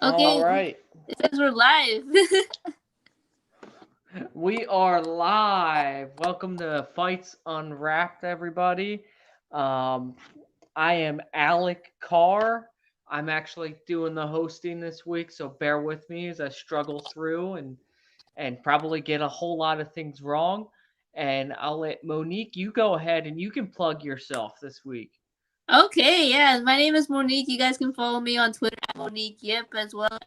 All Okay, right. it says we're live. We are live. Welcome to Fights Unwrapped, everybody. Um, I am Alec Carr. I'm actually doing the hosting this week, so bear with me as I struggle through and probably get a whole lot of things wrong. And I'll let Monique, you go ahead and you can plug yourself this week. Okay, yeah, my name is Monique. You guys can follow me on Twitter at Monique Yip as well.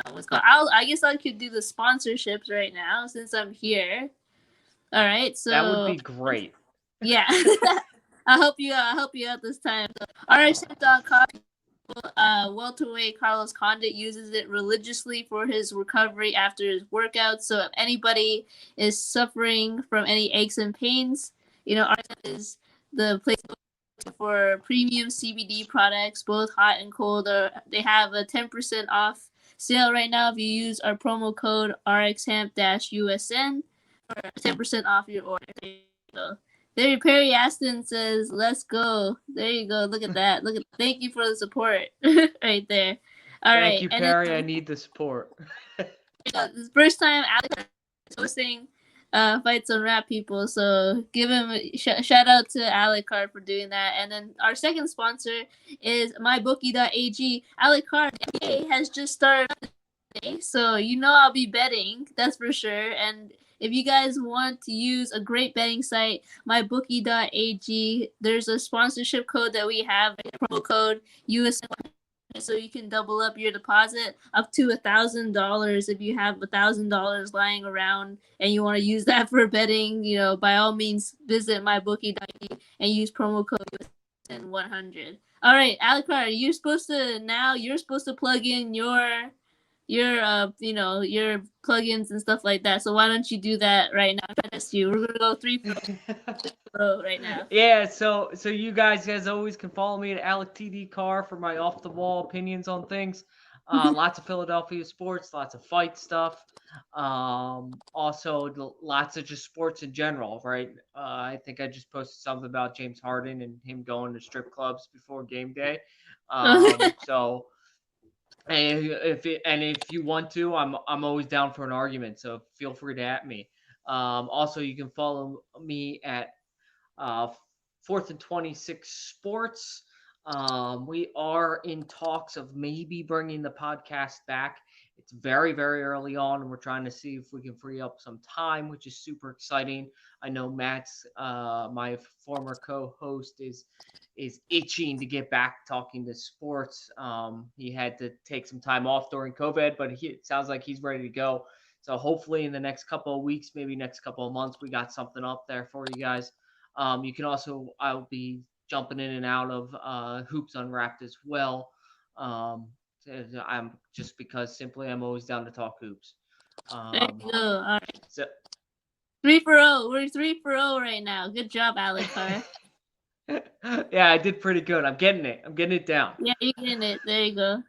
I guess I could do the sponsorships right now since I'm here. All right, That would so be great. yeah, I'll help you out. I'll help you out this time. So, RX.com. Welterweight Carlos Condit uses it religiously for his recovery after his workouts. So if anybody is suffering from any aches and pains, RX is the place for premium CBD products, both hot and cold. They have a 10% off sale right now if you use our promo code RXHemp-USN for 10% off your order. So there, Perry Aston says, "Let's go." There you go. Look at that. Thank you for the support, right there. All Thank right, you, and then Perry. I need the support. this first time Alex is hosting fights on rap people, so give him shout out to Alec Card for doing that. And then our second sponsor is mybookie.ag. Alec Card has just started today, so I'll be betting, that's for sure. And if you guys want to use a great betting site, mybookie.ag, there's a sponsorship code that we have, promo code US, so you can double up your deposit up to $1,000 if you have $1,000 lying around and you want to use that for betting. By all means, visit mybookie.ag and use promo code 100. All right, Alucard, you're supposed to plug in your plugins and stuff like that. So why don't you do that right now? That's you. We're gonna go 3 right now. Yeah, so you guys, as always, can follow me at Alec TD Carr for my off the wall opinions on things. Lots of Philadelphia sports, lots of fight stuff. Also, lots of just sports in general, right? I think I just posted something about James Harden and him going to strip clubs before game day. So and if you want to, I'm always down for an argument. So feel free to at me. Also, you can follow me at uh, Fourth and 26 Sports. We are in talks of maybe bringing the podcast back. It's very, very early on, and we're trying to see if we can free up some time, which is super exciting. I know Matt's, my former co-host, is itching to get back talking to sports. He had to take some time off during COVID, but it sounds like he's ready to go. So hopefully in the next couple of weeks, maybe next couple of months, we got something up there for you guys. You can also, I'll be jumping in and out of Hoops Unwrapped as well. Um, I'm just because simply I'm always down to talk hoops. There Um, you go. All right. so 3 for 0. We're 3 for 0 right now. Good job, Alec Carr. yeah, I did pretty good. I'm getting it. I'm getting it down. Yeah, you're getting it. There you go.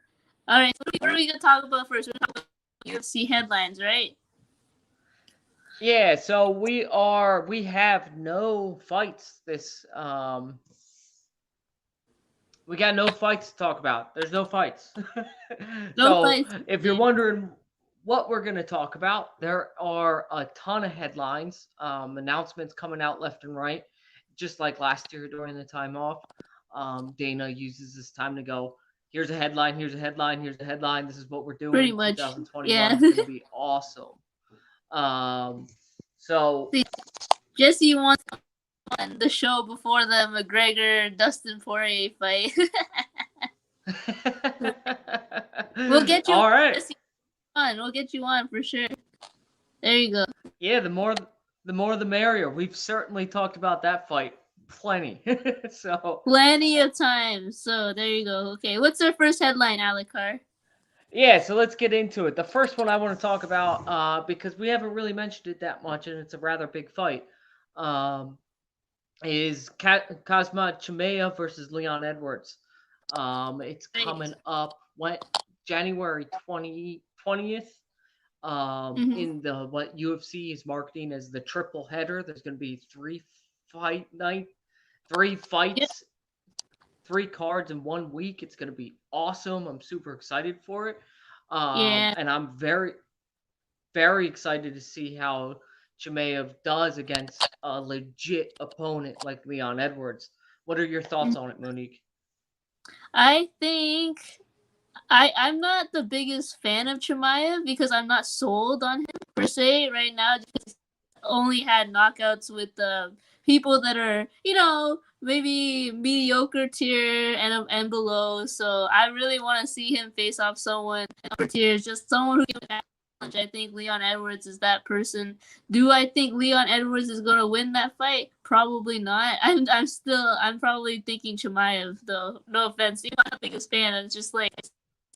All right. So what are we gonna talk about first? We're talking about UFC headlines, right? Yeah, so we have no fights this we got no fights to talk about. There's no fights. No So fights. if you're wondering what we're going to talk about, there are a ton of headlines, announcements coming out left and right, just like last year during the time off. Dana uses this time to go, here's a headline, here's a headline, here's a headline. This is what we're Pretty doing. much. 2021 Yeah. is going to be awesome. Um, so See, Jesse wants on the show before the McGregor Dustin Poirier fight. We'll get you on, all right. Jesse. We'll get you on for sure. There you go. Yeah, the more the merrier. We've certainly talked about that fight plenty. So Plenty of time. So there you go. Okay, what's our first headline, Alec Carr? yeah, so let's get into it. The first one I want to talk about, because we haven't really mentioned it that much, and it's a rather big fight, um, is Kazma Chimaev versus Leon Edwards. It's coming up January 20th. In the what UFC is marketing as the triple header. There's going to be fight night, three Yep. fights, three cards in 1 week. It's going to be awesome. I'm super excited for it. Yeah. And I'm very, very excited to see how Chimaev does against a legit opponent like Leon Edwards. What are your thoughts on it, Monique? I think I'm not the biggest fan of Chimaev because I'm not sold on him per se right now. Just only had knockouts with people that are maybe mediocre tier and below. So I really want to see him face off someone upper tier, just someone who can challenge. I think Leon Edwards is that person. Do I think Leon Edwards is gonna win that fight? Probably not. I'm probably thinking Chimaev though. No offense, I'm not the biggest fan. It's just like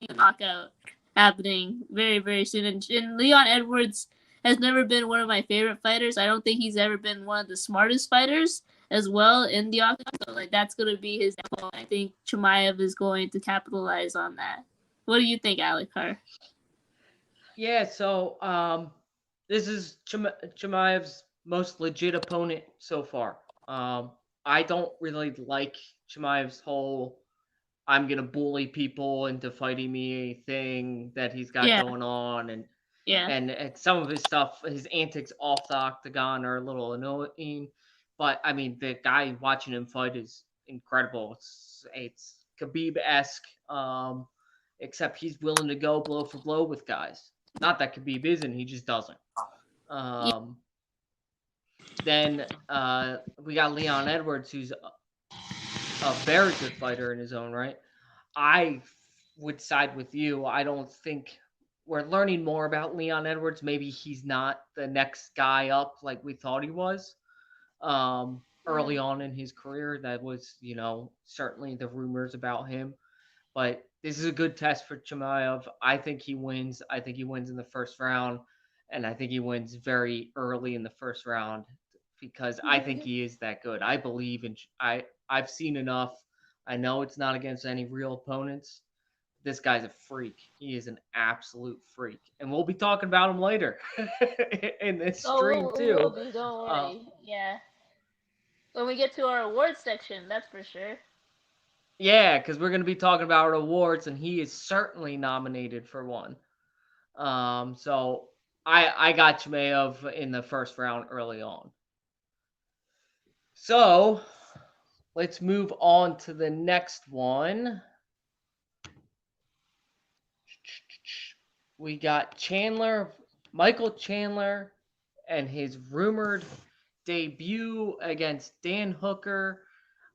a knockout happening very very soon. And Leon Edwards has never been one of my favorite fighters. I don't think he's ever been one of the smartest fighters as well in the octagon. So like that's gonna be his downfall. I think Chimaev is going to capitalize on that. What do you think, Alikar? Yeah, so this is Chimaev's most legit opponent so far. I don't really like Chimaev's whole "I'm gonna bully people into fighting me" thing that he's got Yeah, going on, yeah, and some of his stuff, his antics off the octagon are a little annoying. But I mean, the guy watching him fight is incredible. It's Khabib esque, except he's willing to go blow for blow with guys. Not that Khabib isn't, he just doesn't. yeah. Um, then we got Leon Edwards, who's a very good fighter in his own right. I would side with you. I don't think we're learning more about Leon Edwards. Maybe he's not the next guy up like we thought he was early Mm. on in his career. That was, certainly the rumors about him. But this is a good test for Chimaev. I think he wins. I think he wins in the first round, and I think he wins very early in the first round because I think he is that good. I believe in. I've seen enough. I know it's not against any real opponents. This guy's a freak. He is an absolute freak, and we'll be talking about him later in this Oh, stream we will too. be. Don't Uh, worry. Yeah, when we get to our awards section, that's for sure. yeah, because we're going to be talking about awards, and he is certainly nominated for one. So I got Chimaev in the first round early on. So let's move on to the next one. We got Michael Chandler, and his rumored debut against Dan Hooker.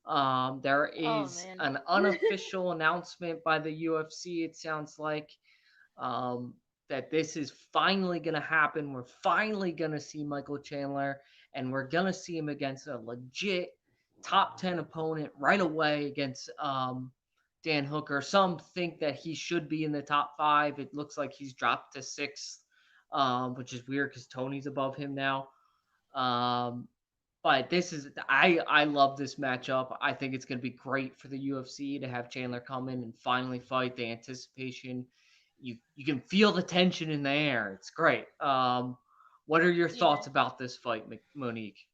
There Oh is man. an unofficial announcement by the UFC, it sounds like, um, that this is finally going to happen. We're finally going to see Michael Chandler, and we're going to see him against a legit top 10 opponent right away against Dan Hooker. Some think that he should be in the top five. It looks like he's dropped to sixth, which is weird because Tony's above him now. Um, but this is I love this matchup. I think it's going to be great for the UFC to have Chandler come in and finally fight. The anticipation, you can feel the tension in the air. It's great. What are your Yeah. thoughts about this fight, Monique?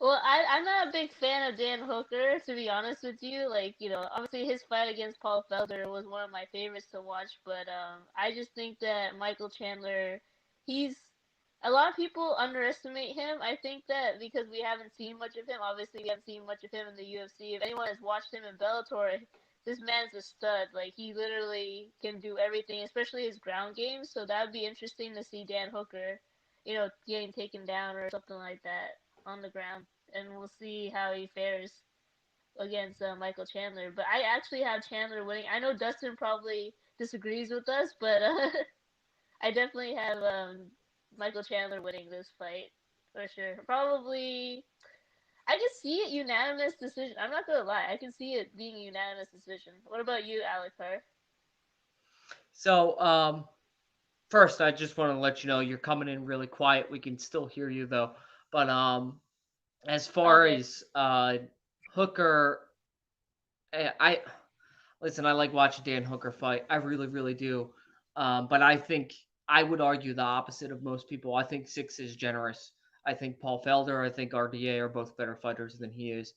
Well, I'm not a big fan of Dan Hooker, to be honest with you. Like, obviously his fight against Paul Felder was one of my favorites to watch, but I just think that Michael Chandler, he's a lot of people underestimate him. I think that because we haven't seen much of him. Obviously, we haven't seen much of him in the UFC. If anyone has watched him in Bellator, this man's a stud. Like, he literally can do everything, especially his ground game. So that would be interesting to see Dan Hooker, getting taken down or something like that on the ground, and we'll see how he fares against Michael Chandler. But I actually have Chandler winning. I know Dustin probably disagrees with us, but I definitely have Michael Chandler winning this fight for sure. Probably, I can see it unanimous decision. I'm not gonna lie, I can see it being a unanimous decision. What about you, Alikar? So, first, I just want to let you know you're coming in really quiet. We can still hear you though. But as far Okay. as Hooker, I listen. I like watching Dan Hooker fight. I really, really do. But I think I would argue the opposite of most people. I think six is generous. I think Paul Felder, I think RDA are both better fighters than he is.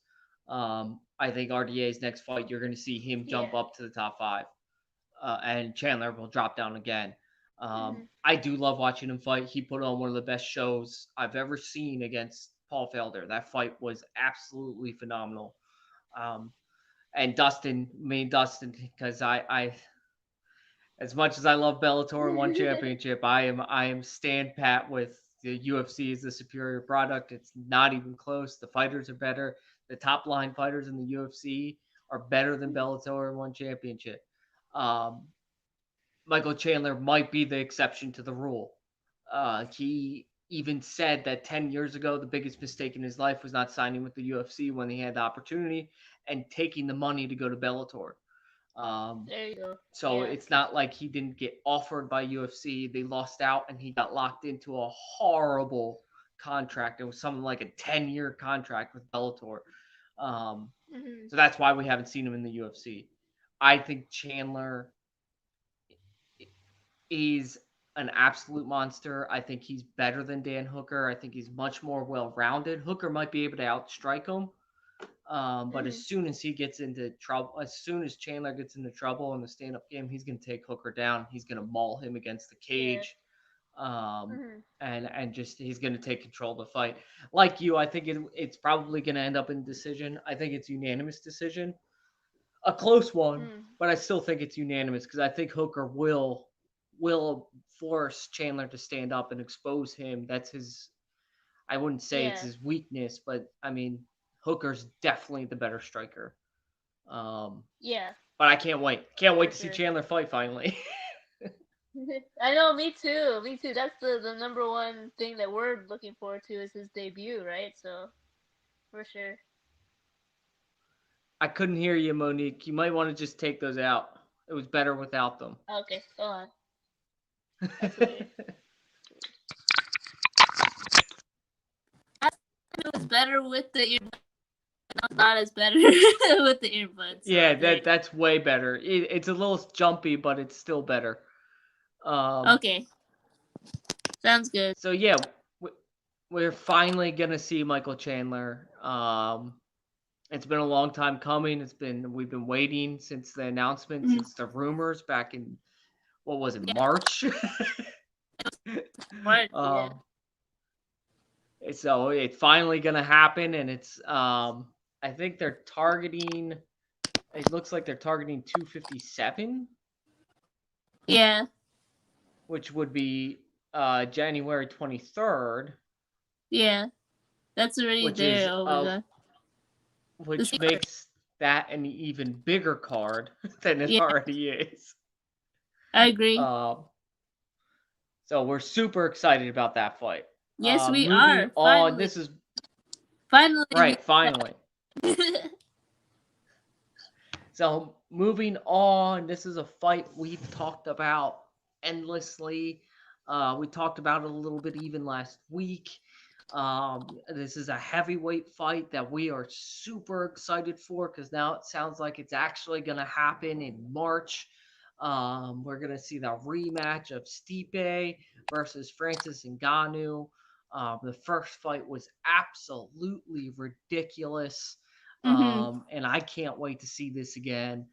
I think RDA's next fight, you're going to see him Yeah. jump up to the top five. and Chandler will drop down again. Mm-hmm. I do love watching him fight. He put on one of the best shows I've ever seen against Paul Felder. That fight was absolutely phenomenal. Um, and Dustin, because I, as much as I love Bellator and one championship, I am stand pat with the UFC is the superior product. It's not even close. The fighters are better. The top line fighters in the UFC are better than Bellator and one championship. Um, Michael Chandler might be the exception to the rule. He even said that 10 years ago, the biggest mistake in his life was not signing with the UFC when he had the opportunity and taking the money to go to Bellator. Um, There you go. so Yeah. it's not like he didn't get offered by UFC. They lost out and he got locked into a horrible contract. It was something like a 10-year contract with Bellator. Um, Mm-hmm. so that's why we haven't seen him in the UFC. I think Chandler is an absolute monster. I think he's better than Dan Hooker. I think he's much more well rounded. Hooker might be able to outstrike him. But Mm-hmm. as soon as he gets into trouble, as soon as Chandler gets into trouble in the stand up game, he's going to take Hooker down. He's going to maul him against the Yeah. cage. Um, Mm-hmm. and just he's going to take control of the fight. Like you, I think it's probably going to end up in decision. I think it's unanimous decision, a close one, Mm. but I still think it's unanimous because I think Hooker will force Chandler to stand up and expose him. That's his. I wouldn't say it's Yeah. his weakness, but I mean Hooker's definitely the better striker. Um, Yeah. but I can't wait. Can't wait For to see sure. Chandler fight finally. I know. Me too. Me too. That's the number one thing that we're looking forward to is his debut, right? So for sure. I couldn't hear you, Monique. You might want to just take those out. It was better without them. Okay. Go on. That's weird. It was better with the earbuds, not as better with the earbuds. Yeah, So there. that's way better. It's a little jumpy, but it's still better. Um, Okay. Sounds good. so yeah, we're finally gonna see Michael Chandler. It's been a long time coming. We've been waiting since the announcement, Mhm. since the rumors back in what was it, Yeah. March? Smart. Yeah. um, so it's finally gonna happen, and it's I think they're targeting. It looks like they're targeting 257, Yeah. which would be January 23rd, Yeah. That's already which is there. Oh my god. which makes that an even bigger card than it Yeah. already is. I agree. So we're super excited about that fight. Yes, we Moving are. on, Finally. this is Finally. right. Finally, so moving on, this is a fight we've talked about endlessly. We talked about it a little bit even last week. This is a heavyweight fight that we are super excited for because now it sounds like it's actually going to happen in March. We're going to see the rematch of Stipe versus Francis Ngannou. The first fight was absolutely ridiculous, Mm-hmm. and I can't wait to see this again.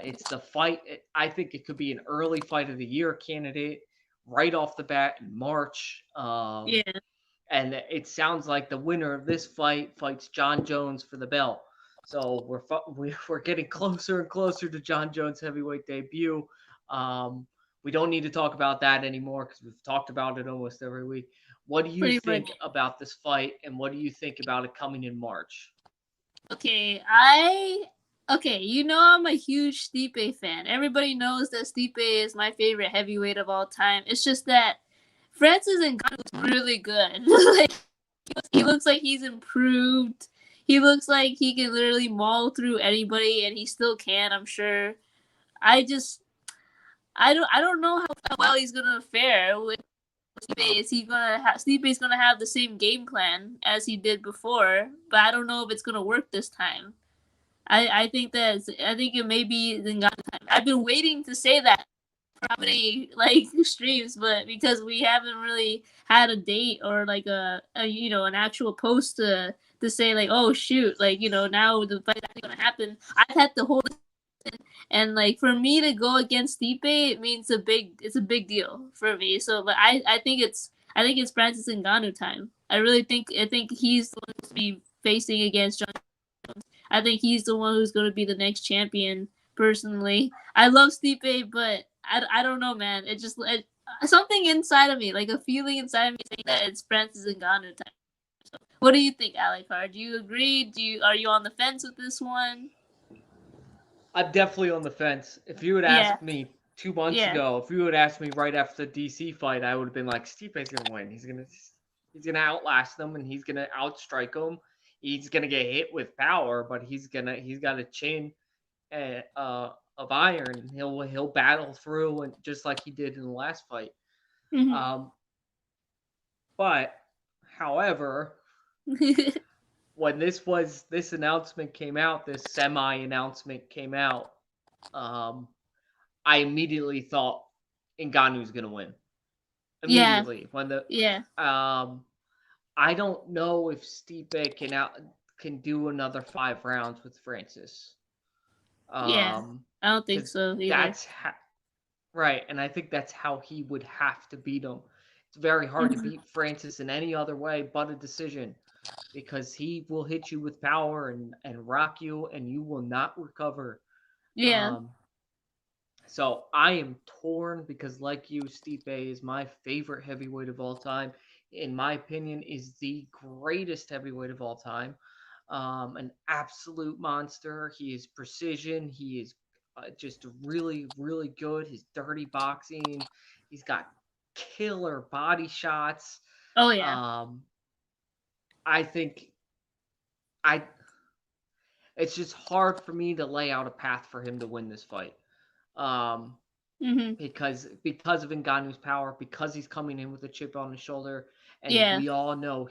It's the fight. I think it could be an early fight of the year candidate right off the bat in March. Yeah. And it sounds like the winner of this fight fights John Jones for the belt. So we're getting closer and closer to John Jones' heavyweight debut. We don't need to talk about that anymore because we've talked about it almost every week. What do you Pretty much. think about this fight, and what do you think about it coming in March? Okay, you know I'm a huge Stipe fan. Everybody knows that Stipe is my favorite heavyweight of all time. It's just that Francis Ngannou is really good. Like he looks like he's improved. He looks like he can literally maul through anybody, and he still can. I'm sure. I just I don't know how well he's gonna fare with Stipe. Is he gonna Stipe's gonna have the same game plan as he did before, but I don't know if it's gonna work this time. I think it may be the time. I've been waiting to say that for how many like streams, but because we haven't really had a date or like a an actual post to say like, oh shoot, like now the fight's actually gonna happen. I've had to hold it and like for me to go against Stipe, it means it's a big deal for me. So, but I think it's Francis Ngannou time. I think he's going to be facing against John. I think he's the one who's going to be the next champion. Personally, I love Stipe, but I don't know, man. Something inside of me, like a feeling inside of me, saying that it's Francis Ngannou time. So, what do you think, Alikar? Do you agree? Are you on the fence with this one? I'm definitely on the fence. If you had Yeah, asked me 2 months yeah, ago, if you had asked me right after the DC fight, I would have been like, Stipe's gonna win. He's gonna outlast them and he's gonna outstrike them. He's gonna get hit with power, but he's got a chin of iron. He'll battle through and just like he did in the last fight. mm-hmm. Um, but however, when this announcement came out, this semi announcement came out, um, I immediately thought Ngannou's gonna win. Yeah, Immediately when the yeah, I don't know if Stipe can do another 5 rounds with Francis. yeah. I don't think Because so either. that's right, and I think that's how he would have to beat him. It's very hard to Mm-hmm. beat Francis in any other way but a decision because he will hit you with power and rock you, and you will not recover. Yeah. Um, So I am torn because, like you, Stipe is my favorite heavyweight of all time. In my opinion, is the greatest heavyweight of all time. An absolute monster. He is precision. He is just really, really good. His dirty boxing. He's got killer body shots. Oh yeah. Um, I think I. It's just hard for me to lay out a path for him to win this fight. Um, Mm-hmm. because of Ngannou's power, because he's coming in with a chip on his shoulder, and Yeah. we all know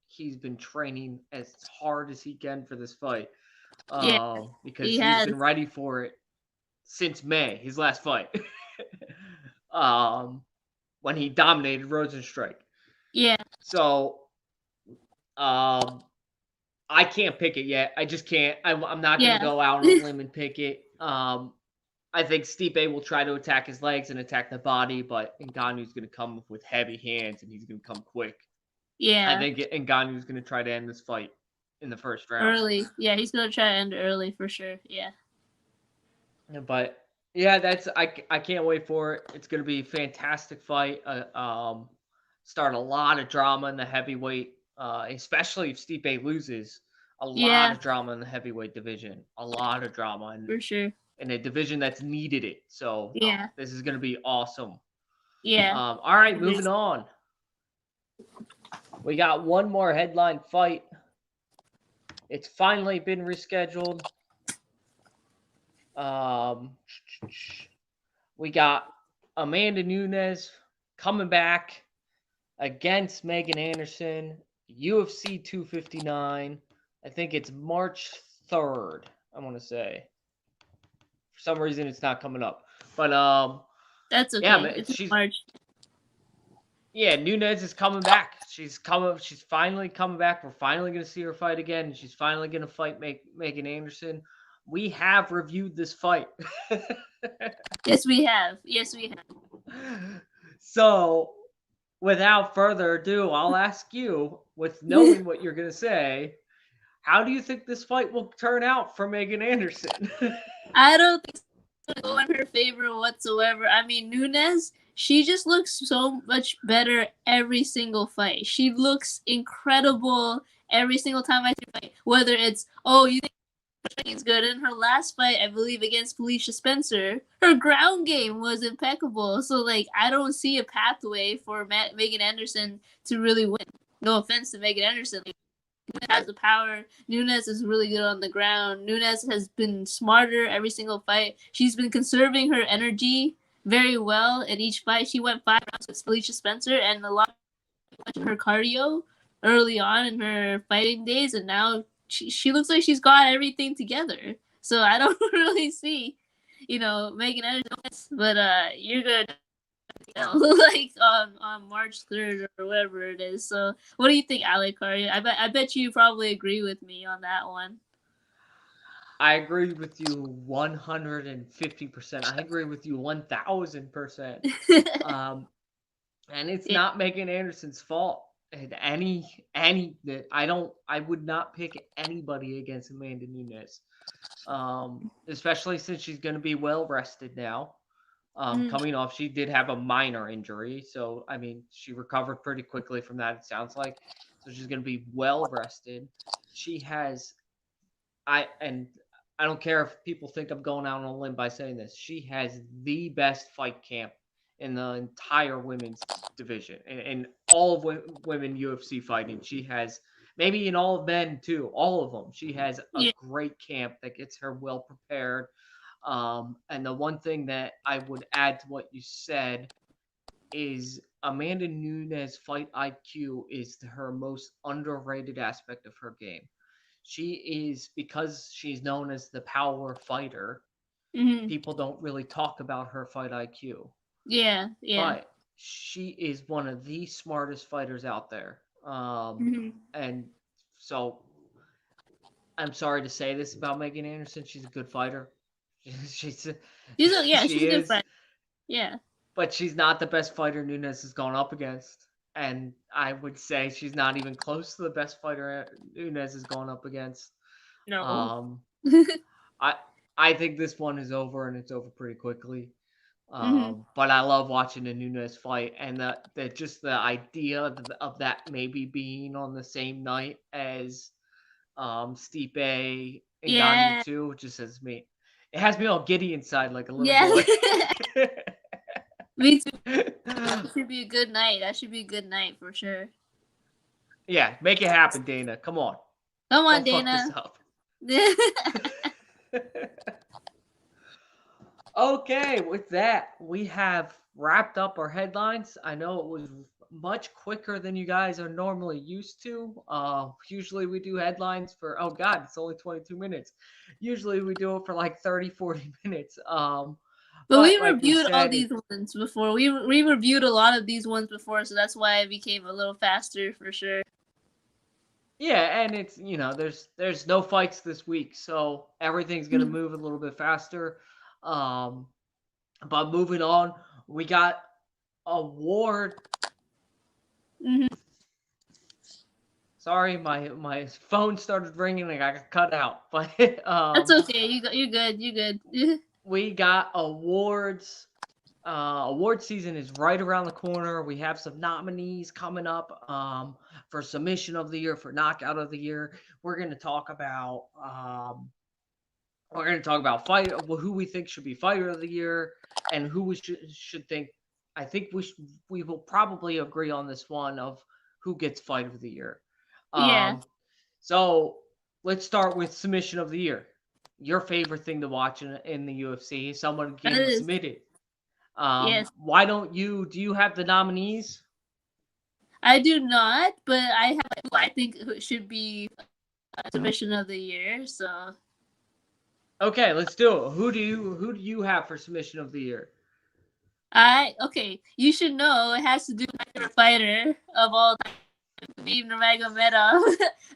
he's been training as hard as he can for this fight, Yeah. because He he's has. been ready for it since May, his last fight, um, when he dominated Rosenstrike. Yeah. So, um, I can't pick it yet. I just can't. I'm not gonna Yeah. go out on a limb and pick it. I think Stipe will try to attack his legs and attack the body, but Ngannou's going to come with heavy hands and he's going to come quick. I Yeah. think Ngannou's going to try to end this fight in the first round. Early. Yeah, he's gonna try to end early for sure. Yeah. But yeah, I can't wait for it. It's going to be a fantastic fight. Start a lot of drama in the heavyweight, especially if Stipe loses. A lot Yeah, of drama in the heavyweight division. A lot of drama for sure. in a division that's needed it. So Yeah. this is going to be awesome. Yeah. All right, moving on. We got one more headline fight. It's finally been rescheduled. We got Amanda Nunes coming back against Megan Anderson, UFC 259. I think it's March 3rd, I want to say. For some reason, it's not coming up. But, That's yeah, okay. It's in she's March. yeah, Nunes is coming back. She's finally coming back. We're finally gonna see her fight again. She's finally gonna fight Megan Anderson. We have reviewed this fight. Yes, we have. Yes, we have. So, without further ado, I'll ask you, with knowing what you're gonna say, how do you think this fight will turn out for Megan Anderson? I don't think it's gonna go in her favor whatsoever. I mean, Nunes, she just looks so much better every single fight. She looks incredible every single time I see her fight. Whether it's, oh, you think is good. In her last fight, I believe against Felicia Spencer, her ground game was impeccable. So like, I don't see a pathway for Megan Anderson to really win. No offense to Megan Anderson, like, Nunes has the power. Nunes is really good on the ground. Nunes has been smarter every single fight. She's been conserving her energy very well in each fight. She went 5 rounds with Felicia Spencer, and a lot of her cardio early on in her fighting days, and now she looks like she's got everything together. So I don't really see, Megan Anderson, but you're gonna like on March 3rd or whatever it is. So what do you think, Alec? I bet you probably agree with me on that one. I agree with you 150%. I agree with you 1000%. Um, and it's Yeah. not Megan Anderson's fault. And I would not pick anybody against Amanda Nunes. Especially since she's going to be well rested now. Mm, Coming off, she did have a minor injury, so I mean, she recovered pretty quickly from that. It sounds like, so she's going to be well rested. She has, and I don't care if people think I'm going out on a limb by saying this. She has the best fight camp in the entire women's division, and all of women UFC fighting. She has, maybe in all of men too, all of them. She has a yeah. great camp that gets her well prepared. And the one thing that I would add to what you said is Amanda Nunes' fight IQ is her most underrated aspect of her game. She is, because she's known as the power fighter, Hmm. people don't really talk about her fight IQ. Yeah. Yeah. But she is one of the smartest fighters out there. Hmm. And so I'm sorry to say this about Megan Anderson. She's a good fighter. She's Yeah. She's she a good is, friend. Yeah. but she's not the best fighter Nunes has gone up against. And I would say she's not even close to the best fighter Nunes has gone up against. No. Um, I I think this one is over and it's over pretty quickly. Hmm. But I love watching the Nunes fight, and the just the idea of that maybe being on the same night as Stipe and Gagne Yeah. too, just has me. It has me all giddy inside like a little Yeah. boy. Me too. That should be a good night. That should be a good night for sure. Yeah, make it happen, Dana. Come on, Come on, don't fuck this Dana. up. Okay, with that, we have wrapped up our headlines. I know it was much quicker than you guys are normally used to. Usually we do headlines for, oh God, it's only 22 minutes. Usually we do it for like 30, 40 minutes. But we But like we reviewed all said, these ones before. We reviewed a lot of these ones before, so that's why it became a little faster for sure. yeah, and it's, there's no fights this week, so everything's gonna Mhm. move a little bit faster. Um, but moving on, we got award. Mhm. Sorry, my phone started ringing and I got cut out. But That's okay. You're good. You're good. we got awards. Award season is right around the corner. We have some nominees coming up for submission of the year, for knockout of the year. We're going to talk about fight, who we think should be fighter of the year, and who we should think. I think we will probably agree on this one of who gets fight of the year. Yeah. Um, So let's start with submission of the year. Your favorite thing to watch in the UFC, someone That getting is. submitted. Yes. Why don't you? Do you have the nominees? I do not, but I have who I think who should be submission of the year. So Okay, let's do it. Who do you have for submission of the year? okay. You should know it has to do with my favorite fighter of all time, Khabib Nurmagomedov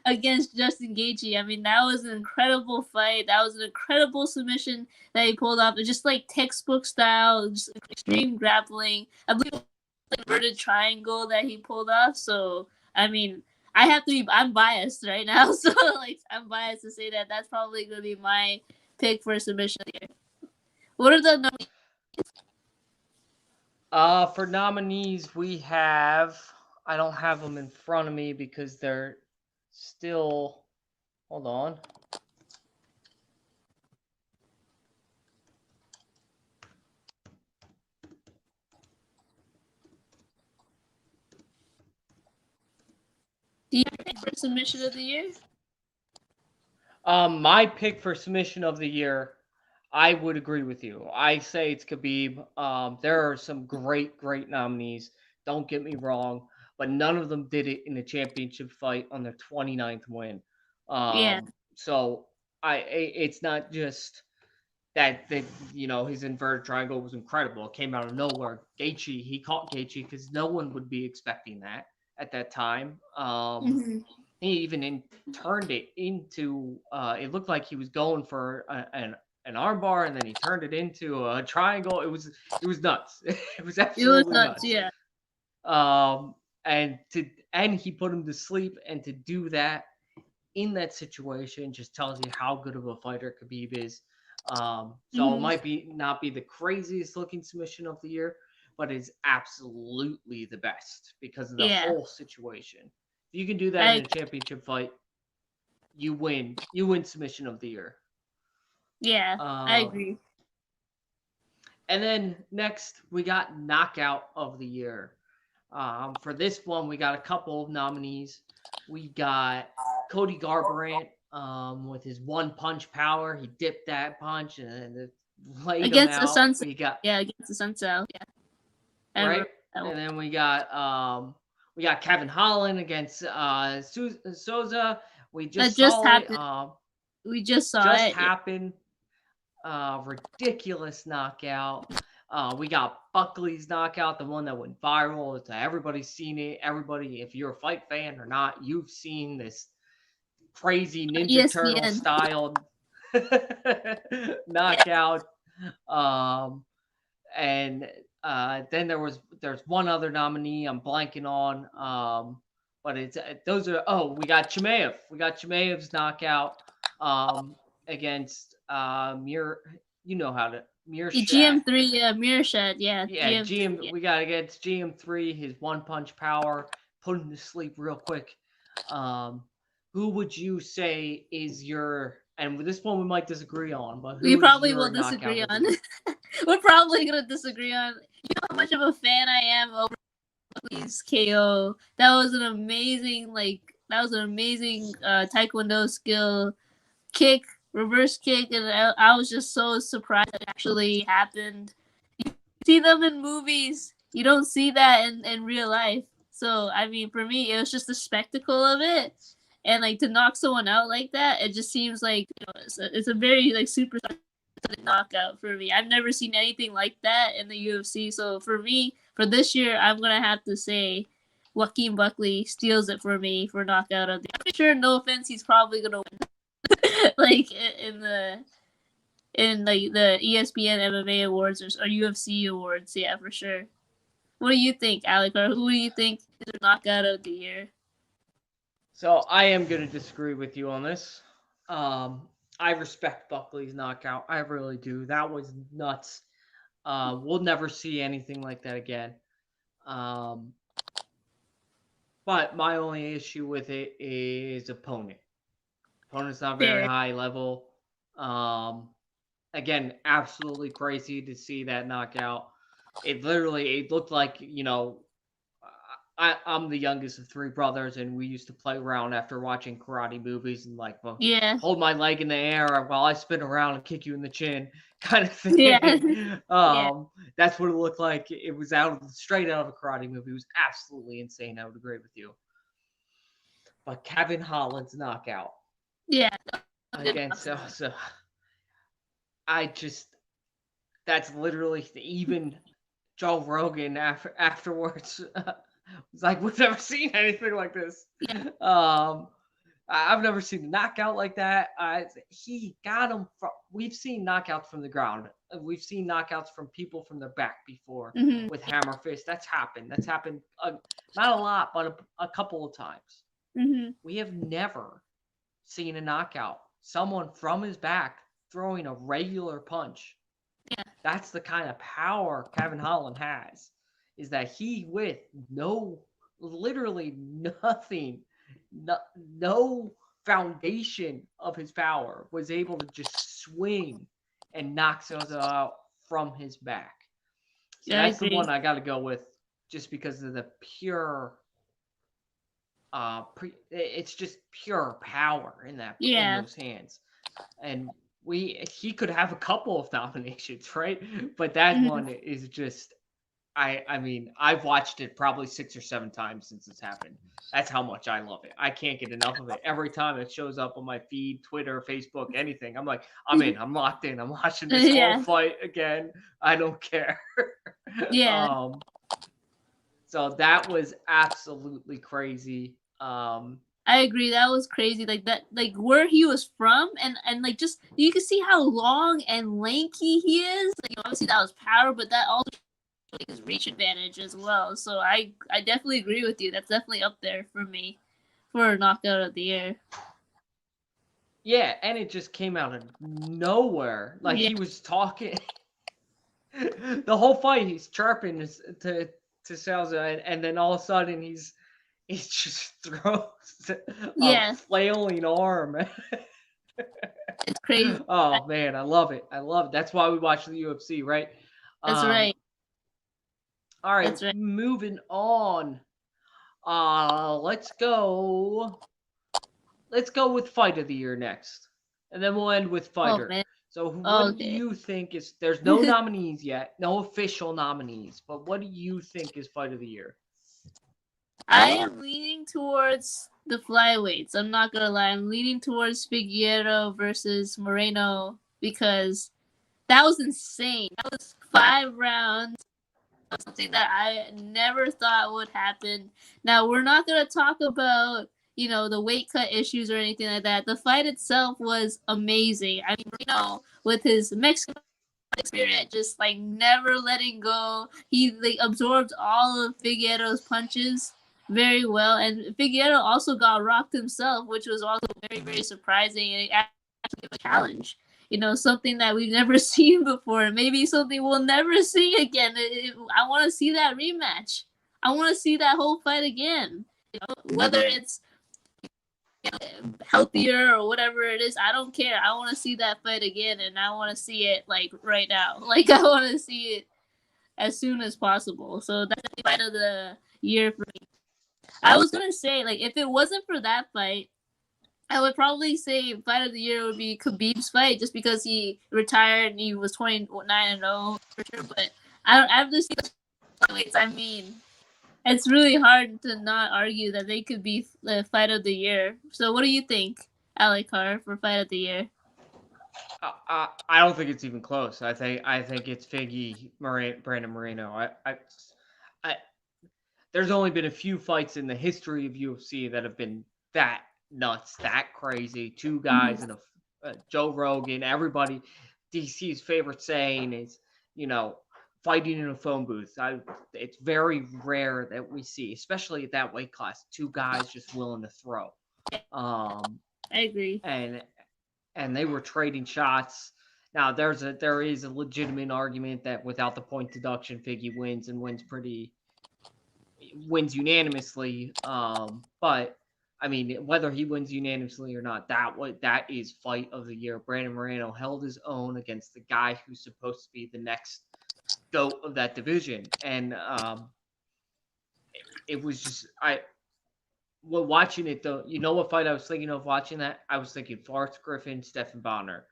against Justin Gaethje. I mean, that was an incredible fight. That was an incredible submission that he pulled off. It's just like textbook style, just extreme grappling. I believe it was like inverted triangle that he pulled off. So I mean, I have to be. I'm biased right now, so like I'm biased to say that that's probably gonna be my pick for submission here. What are the numbers? For nominees, we have. I don't have them in front of me because they're still. Hold on. Do you pick for submission of the year? My pick for submission of the year, I would agree with you. I say it's Khabib. There are some great nominees. Don't get me wrong, but none of them did it in a championship fight on their 29th win. Yeah. So it's not just that his inverted triangle was incredible. It came out of nowhere. He caught Gaethje because no one would be expecting that at that time. Mm-hmm. he even turned it into. It looked like he was going for an armbar, and then he turned it into a triangle. It was nuts. It was It was absolutely nuts. nuts. Yeah. Um, and he put him to sleep, and to do that in that situation just tells you how good of a fighter Khabib is. So it Hmm. might be not be the craziest looking submission of the year, but it's absolutely the best because of the Yeah. whole situation. If you can do that in I a championship fight, you win. You win submission of the year. yeah. I Um, agree. and then next we got knockout of the year. For this one, we got a couple of nominees. We got Cody Garbrandt with his one punch power. He dipped that punch and it laid him Against the out. sunset. We got Yeah, against the sunset. Yeah, I right, remember that one. and then we got Kevin Holland against Souza. We That just just saw it. happened. We just saw Just it. Yeah. happened. Ridiculous knockout. We got Buckley's knockout, the one that went viral. It's, everybody's seen it. Everybody, if you're a fight fan or not, you've seen this crazy Ninja Turtle ESPN. style Yeah. knockout. Um, and then there's one other nominee I'm blanking on. But it's those are we got Chimaev. We got Chimaev's knockout against Mir. You know how to Mirshat. GM3. Yeah, Meerschaert. Yeah, Yeah, GM3. GM. Yeah. We got against GM3. His one punch power, put him to sleep real quick. Um, who would you say is your? And with this one we might disagree on, but We who is probably your will knockout disagree of the on. year? We're probably gonna disagree on. You know how much of a fan I am over Buckley's KO. That was an amazing, Taekwondo skill kick, reverse kick, and I was just so surprised that it actually happened. You see them in movies, you don't see that in real life. So I mean, for me, it was just the spectacle of it, and like to knock someone out like that, it just seems like it's a very like super knockout for me. I've never seen anything like that in the UFC. So for me, for this year, I'm gonna have to say Joaquin Buckley steals it for me for knockout of the. I'm sure, no offense, he's probably gonna win. Like in like the ESPN MMA awards or UFC awards, yeah, for sure. What do you think, Alec? Or who do you think is the knockout of the year? So I am going to disagree with you on this. I respect Buckley's knockout. I really do. That was nuts. We'll never see anything like that again. Um, but my only issue with it is opponent. Opponent's not very Fair. high level. Um, Again, absolutely crazy to see that knockout. It looked like, I'm the youngest of three brothers, and we used to play around after watching karate movies and like, well, Yeah. hold my leg in the air while I spin around and kick you in the chin, kind of Yeah. thing. Yeah. That's what it looked like. It was straight out of a karate movie. It was absolutely insane. I would agree with you. But Kevin Holland's knockout Yeah. again, so I just that's literally even Joe Rogan afterwards was like, "We've never seen anything like this." Yeah. Um, I've never seen a knockout like that. He got him from. We've seen knockouts from the ground. We've seen knockouts from people from their back before Mm-hmm. with hammer fist. That's happened. That's happened. Not a lot, but a couple of times. Mm-hmm. We have never seen a knockout. Someone from his back throwing a regular punch. Yeah. That's the kind of power Kevin Holland has. Is that he with literally nothing, no foundation of his power was able to just swing and knock Sosa out from his back. So Yeah, I that's the agree. one I got to go with, just because of the pure it's just pure power in Yeah. those hands. And he could have a couple of nominations, right? But that Mm-hmm. one is just I mean, I've watched it probably 6 or 7 times since it's happened. That's how much I love it. I can't get enough of it. Every time it shows up on my feed, Twitter, Facebook, anything, I'm like, I'm in. I'm locked in. I'm watching this whole Yeah. fight again. I don't care. Yeah. um, so that was absolutely crazy. I agree. That was crazy. Like that, like where he was from, and like just you can see how long and lanky he is. Like obviously that was power, but that also like his reach advantage as well. So I definitely agree with you. That's definitely up there for me for knockout of the year. Yeah, and it just came out of nowhere. Like Yeah. he was talking the whole fight. He's chirping to Salza, and then all of a sudden he just throws a Yeah. flailing arm. It's crazy. Oh man, I love it. I love it. That's why we watch the UFC, right? That's Um, right. all right, That's right. moving on. Let's go. Let's go with fight of the year next, and then we'll end with Oh fighter. man. So, what do Okay. you think is? There's no nominees yet, no official nominees, but what do you think is fight of the year? I am leaning towards the flyweights. I'm not gonna lie. I'm leaning towards Figueroa versus Moreno because that was insane. That was 5 rounds. Something that I never thought would happen. Now we're not gonna talk about the weight cut issues or anything like that. The fight itself was amazing. I mean, with his Mexican spirit, just like never letting go. He like absorbed all of Figueroa's punches very well, and Figueroa also got rocked himself, which was also very very surprising and actually a challenge. Something that we've never seen before. Maybe something we'll never see again. I want to see that rematch. I want to see that whole fight again. Whether it's healthier or whatever it is, I don't care. I want to see that fight again, and I want to see it like right now. Like I want to see it as soon as possible. So that's the fight of the year for me. I was gonna say like if it wasn't for that fight, I would probably say fight of the year would be Khabib's fight, just because he retired and he was 29-0 for sure. But I don't. I've just seen the fights. I mean, it's really hard to not argue that they could be the fight of the year. So, what do you think, Alikar, for fight of the year? I don't think it's even close. I think it's Brandon Moreno. I there's only been a few fights in the history of UFC that have been that nuts, that crazy. Two guys and a Joe Rogan. Everybody, DC's favorite saying is, you know, fighting in a phone booth. It's very rare that we see, especially at that weight class, two guys just willing to throw. Um, I agree. and and they were trading shots. Now there is a legitimate argument that without the point deduction, Figgy wins and wins unanimously. But I mean, whether he wins unanimously or not, that is fight of the year. Brandon Moreno held his own against the guy who's supposed to be the next goat of that division, and it was just well, watching it though. You know what fight I was thinking of watching that? I was thinking Forrest Griffin, Stephen Bonner.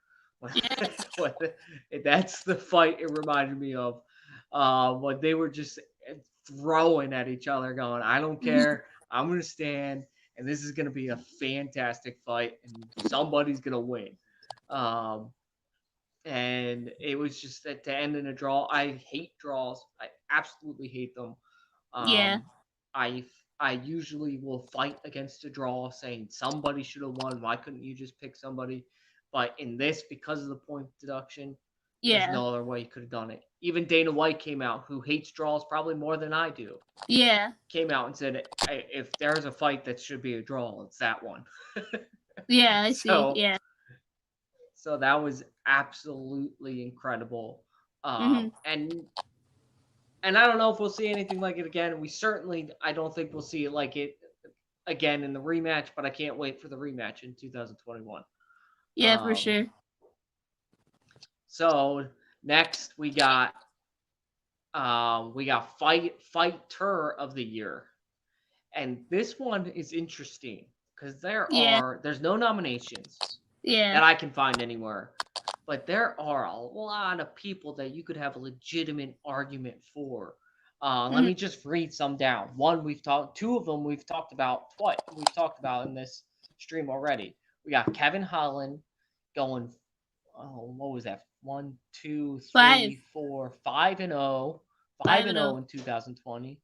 Yes. That's the fight it reminded me of. When they were just throwing at each other, going, "I don't care. I'm gonna stand, and this is gonna be a fantastic fight, and somebody's gonna win." Um, and it was just to end in a draw. I hate draws. I absolutely hate them. Yeah. Um, I I usually will fight against a draw, saying somebody should have won. Why couldn't you just pick somebody? But in this, because of the point deduction, there's Yeah. no other way you could have done it. Even Dana White came out, who hates draws probably more than I do, Yeah. came out and said, if there's a fight that should be a draw, it's that one. Yeah. I see. so Yeah. so that was absolutely incredible. Mm-hmm. And I don't know if we'll see anything like it again. I don't think we'll see it like it again in the rematch, but I can't wait for the rematch in 2021. Yeah, for Um, sure. so next we got fighter of the year, and this one is interesting because Yeah. there's no nominations Yeah. that I can find anywhere, but there are a lot of people that you could have a legitimate argument for. Let Mm-hmm. me just read some down. Two of them we've talked about twice. We've talked about in this stream already. We got Kevin Holland going. Oh, what was that? One, two, Five. three, four, 5-0, five Five and and zero oh. in 2020.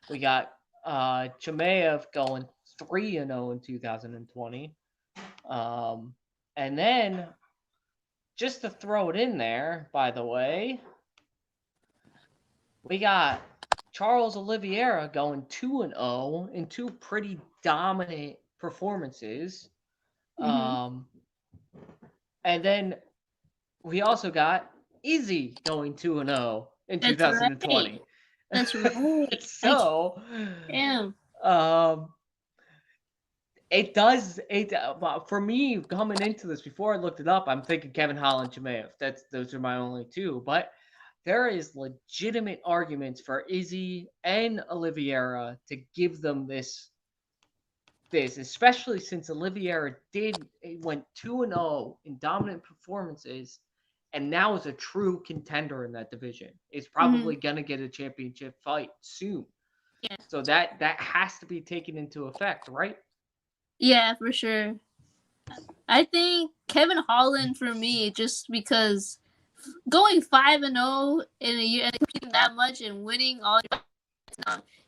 We got Chimaev going 3-0 in 2020. And then, just to throw it in there, by the way, we got Charles Oliveira going 2-0 in two pretty dominant performances. Mm-hmm. Um, and then we also got Izzy going 2-0 in That's right. 2020. That's right. I So, am. um, it does it for me coming into this before I looked it up. I'm thinking Kevin Holland, Chimaev. Those are my only two, but there is legitimate arguments for Izzy and Oliveira to give them this, especially since Oliveira went 2-0 in dominant performances, and now is a true contender in that division. Is Mm-hmm. probably gonna get a championship fight soon. Yeah. So that has to be taken into effect, right? Yeah, for sure. I think Kevin Holland for me, just because going 5-0 in a year and competing that much and winning all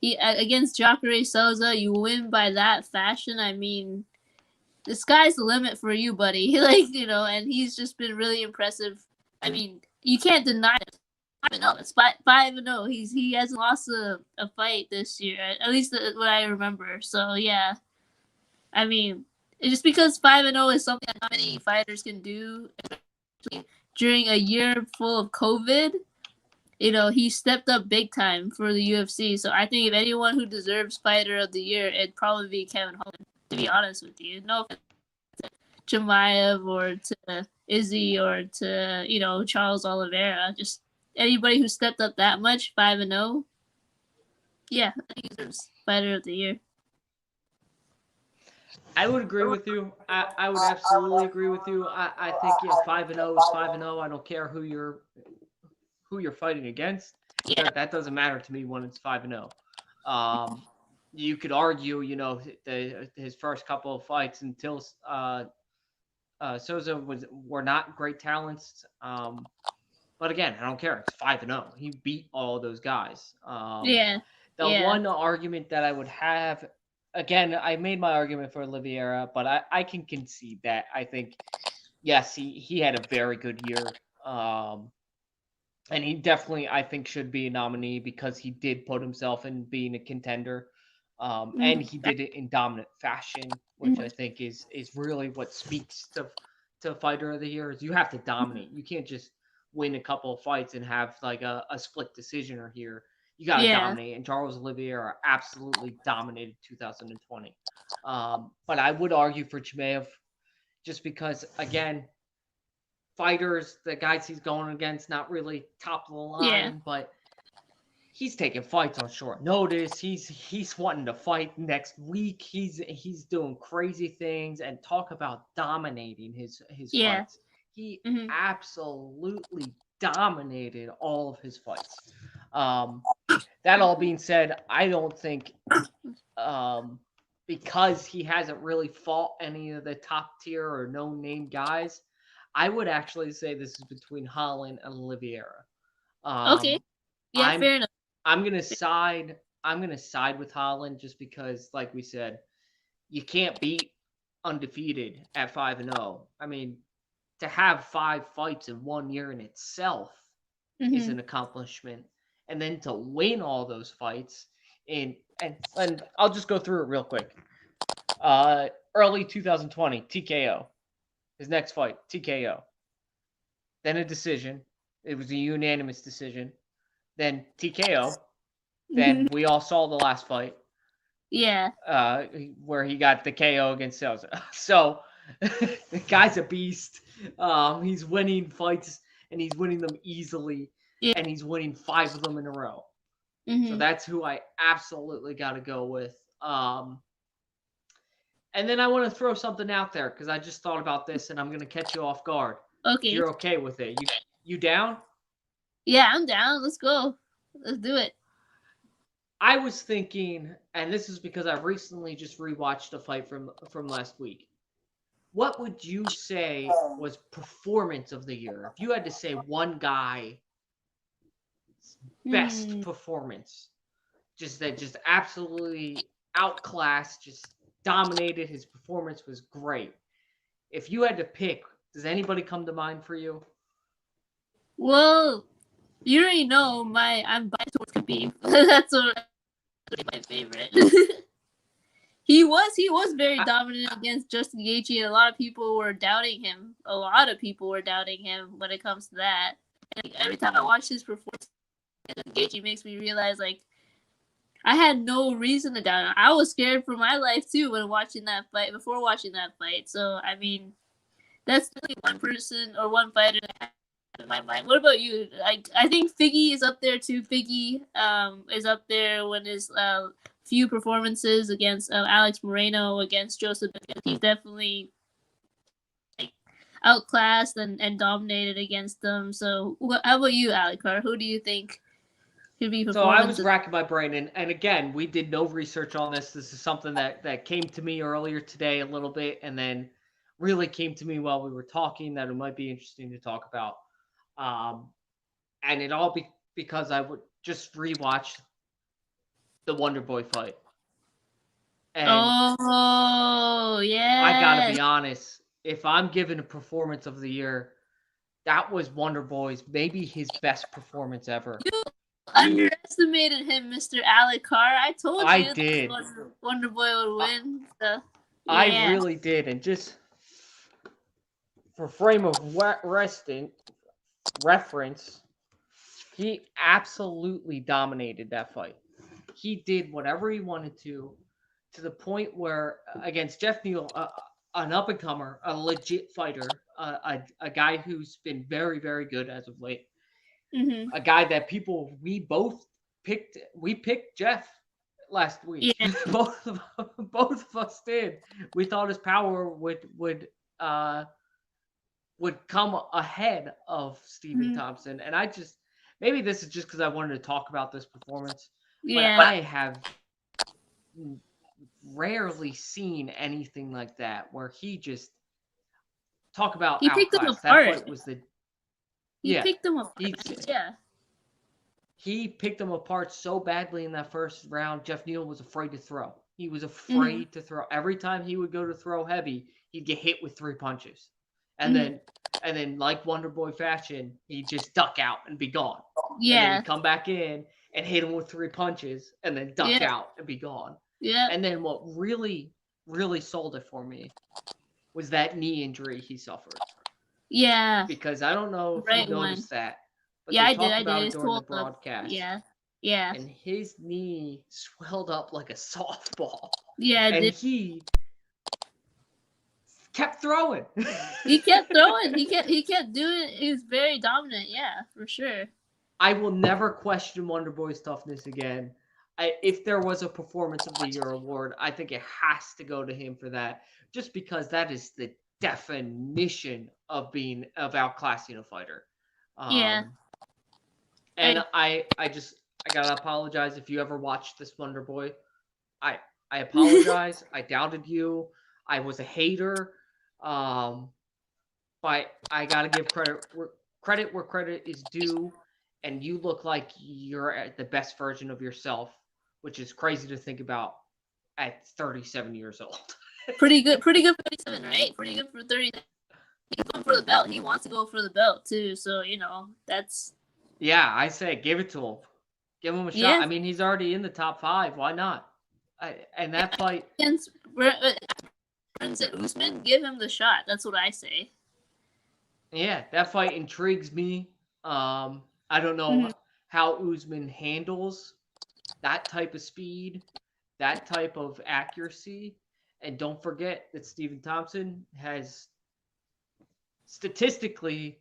he against Jacare Souza, you win by that fashion. I mean, the sky's the limit for you, buddy. Like, and he's just been really impressive. I mean, you can't deny it. 5-0. It's 5-0. He hasn't lost a fight this year, at least what I remember. So yeah, I mean, it's just because 5-0 is something that not many fighters can do, especially during a year full of COVID. He stepped up big time for the UFC. So I think if anyone who deserves Fighter of the Year, it'd probably be Kevin Holland. To be honest with you, no offense to Chimaev or to Izzy or to Charles Oliveira, just anybody who stepped up that much, 5-0. Yeah, I think he deserves Fighter of the Year. I would agree with you. I would absolutely agree with you. I think 5-0 is 5-0. I don't care who you're fighting against. Yeah, That doesn't matter to me when it's 5-0. You could argue, his first couple of fights until Souza were not great talents. But again, I don't care. It's 5-0. He beat all those guys. yeah, The yeah, one argument that I would have, again, I made my argument for Oliveira, but I can concede that. I think, yes, he had a very good year. And he definitely, I think, should be a nominee because he did put himself in being a contender. And he did it in dominant fashion, which I think is really what speaks to fighter of the year. Is you have to dominate. You can't just win a couple of fights and have like a split decision or here. You got to yeah, dominate, and Charles Oliveira absolutely dominated 2020. But I would argue for Chimaev just because, again, fighters, the guys he's going against, not really top of the yeah, line, but he's taking fights on short notice. He's wanting to fight next week. He's doing crazy things and talk about dominating his yeah. fights. He Mm-hmm. absolutely dominated all of his fights. Um, that all being said, I don't think because he hasn't really fought any of the top tier or no name guys, I would actually say this is between Holland and Oliveira. Okay. Um, Yeah, I'm fair enough. I'm gonna side I'm gonna side with Holland just because, like we said, you can't beat undefeated at 5-0. I mean, to have 5 fights in 1 year in itself is Mm-hmm. an accomplishment, and then to win all those fights and I'll just go through it real quick. Early 2020 TKO. His next fight TKO. Then a decision. It was a unanimous decision. Then TKO. Then we all saw the last fight, Yeah, uh, where he got the KO against Souza. So the guy's a beast. He's winning fights and he's winning them easily, yeah. and he's winning 5 of them in a row. So Mm-hmm. that's who I absolutely got to go with. And then I want to throw something out there because I just thought about this and I'm going to catch you off guard. If Okay. you're okay with it, you down? Yeah, I'm down. Let's go. Let's do it. I was thinking, and this is because I recently just rewatched a fight from last week. What would you say was performance of the year? If you had to say one guy best Hmm. performance, just absolutely outclassed, just dominated. His performance was great. If you had to pick, does anybody come to mind for you? Well, you already know I'm biased towards Khabib. That's my favorite. He was very I, dominant against Justin Gaethje, and a lot of people were doubting him. A lot of people were doubting him when it comes to that. And like, every time I watch his performance, Gaethje makes me realize like I had no reason to doubt him. I was scared for my life too when watching that fight. Before watching that fight, so I mean, that's only one person or one fighter that I have in my mind. What about you? I think Figgy is up there too. Figgy is up there when his few performances against Alex Moreno, against Joseph. He's definitely like, outclassed and dominated against them. So how about you, Alikar? Who do you think could be so I was performances? racking my brain, and again, we did no research on this. This is something that came to me earlier today a little bit, and then really came to me while we were talking that it might be interesting to talk about. Um, and it all because I would just rewatch the Wonder Boy fight, and Oh I gotta yes. be honest. If I'm given a performance of the year, that was Wonder Boy's maybe his best performance ever. You underestimated him, Mr. Alikar. I told I you this did. Wonder Boy would I, win. So, I yeah. really did, and just for frame of resting reference, he absolutely dominated that fight. He did whatever he wanted to the point where against Jeff Neal, an up and comer, a legit fighter, a guy who's been very very good as of late, Mhm. a guy that we picked Jeff last week. Yeah. Both of us did. We thought his power uh would come ahead of Stephen Mhm. Thompson. And I just, maybe this is just because I wanted to talk about this performance, but Yeah. I have rarely seen anything like that where he just talk about He picked them outclass. That fight apart. was the He yeah. picked them apart. He Yeah. he picked them apart so badly in that first round. Jeff Neal was afraid to throw. He was Mhm. afraid to throw. Every time he would go to throw heavy, he'd get hit with three punches, and Mhm. then like Wonder Boy fashion, he'd just duck out and be gone, and then Yeah. he'd come back in and hit him with three punches, and then duck Yeah. out and be gone. Yeah. And then what really sold it for me was that knee injury he suffered, Yeah. because I don't know if you Right one. noticed that, but Yeah, they I did. talked I did. about it It's during the told up. broadcast, Yeah. Yeah. and his knee swelled up like a softball, Yeah. It and did. he kept throwing. He kept throwing. He kept doing. He was very dominant. Yeah, for sure. I will never question Wonder Boy's toughness again. If there was a Performance of the Year award, I think it has to go to him for that, just because that is the definition of outclassing a fighter. Yeah. Um, I. and I gotta apologize if you ever watched this Wonder Boy. I I apologize. I doubted you. I was a hater. Um, but I gotta give credit where credit is due, and you look like you're at the best version of yourself, which is crazy to think about at 37 years old. Pretty good. Pretty good for 37, right? Pretty good for 30. He's going for the belt. He wants to go for the belt too. So that's Yeah, I say give it to him. Give him a shot. yeah. I mean, he's already in the top five. Why not? And that fight, Against Prince Usman, give him the shot. That's what I say. yeah, that fight intrigues me. I don't know Mhm. how Usman handles that type of speed, that type of accuracy. And don't forget that Stephen Thompson has statistically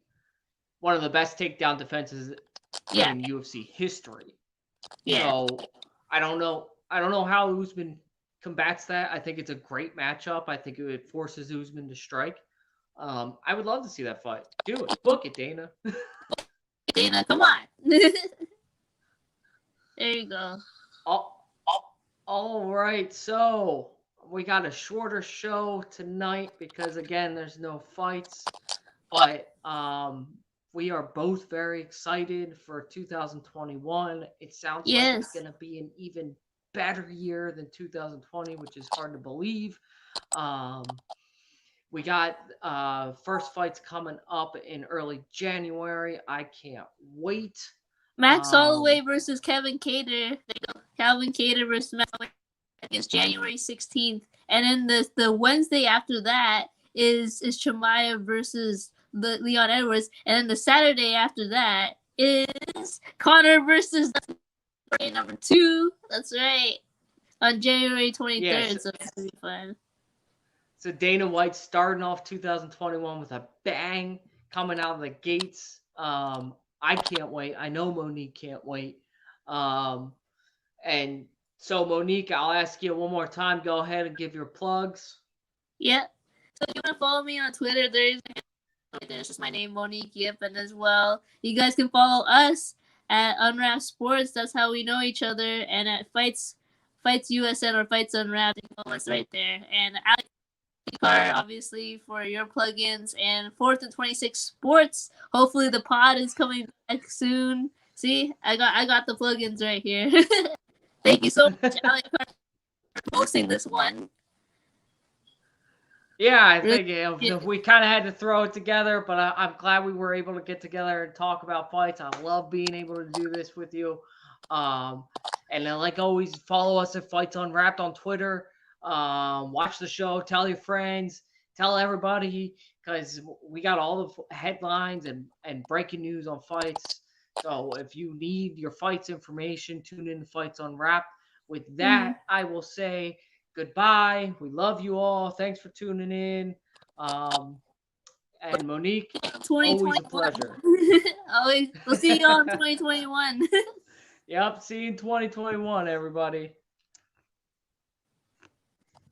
one of the best takedown defenses Yeah. in UFC history. Yeah. So I don't know. I don't know how Usman combats that. I think it's a great matchup. I think it forces Usman to strike. I would love to see that fight. Do it. Book it, Dana. Dana, come on. There you go. all, all right. So we got a shorter show tonight because again, there's no fights. But we are both very excited for 2021. It sounds like it's Yes. going to be an even better year than 2020, which is hard to believe. Um, we got first fights coming up in early January. I can't wait. Max Um, Holloway versus Kevin Cater. Calvin Cater versus Max Holloway is January 16th. And then the Wednesday after that is Chimaev versus the Leon Edwards. And then the Saturday after that is Connor versus number 2. That's right. On January 23rd. yes. So it's going to be fun. So Dana White starting off 2021 with a bang coming out of the gates. I can't wait. I know Monique can't wait. Um, and so Monique, I'll ask you one more time. Go ahead and give your plugs. Yeah. So if you want to follow me on Twitter, there's just my name, Monique Yippen, as well. You guys can follow us at Unwrapped Sports. That's how we know each other. And at Fights USN or Fights Unwrapped, you can follow us right there. And Alex Carr, obviously, for your plugins. And 4th and 26 Sports. Hopefully the pod is coming back soon. See, I got the plugins right here. Thank you so much, Alex Carr, for posting this one. Yeah, I Really, think we kind of had to throw it together, but I'm glad we were able to get together and talk about fights. I love being able to do this with you. Um, and then, like always, follow us at Fights Unwrapped on Twitter. Watch the show, tell your friends, tell everybody, because we got all the headlines and breaking news on fights. So if you need your fights information, tune in to Fights Unwrapped. With that, I will say goodbye. We love you all. Thanks for tuning in. And Monique, always a 2021. pleasure. Always, we'll see you all in 2021. Yep, see you in 2021, everybody.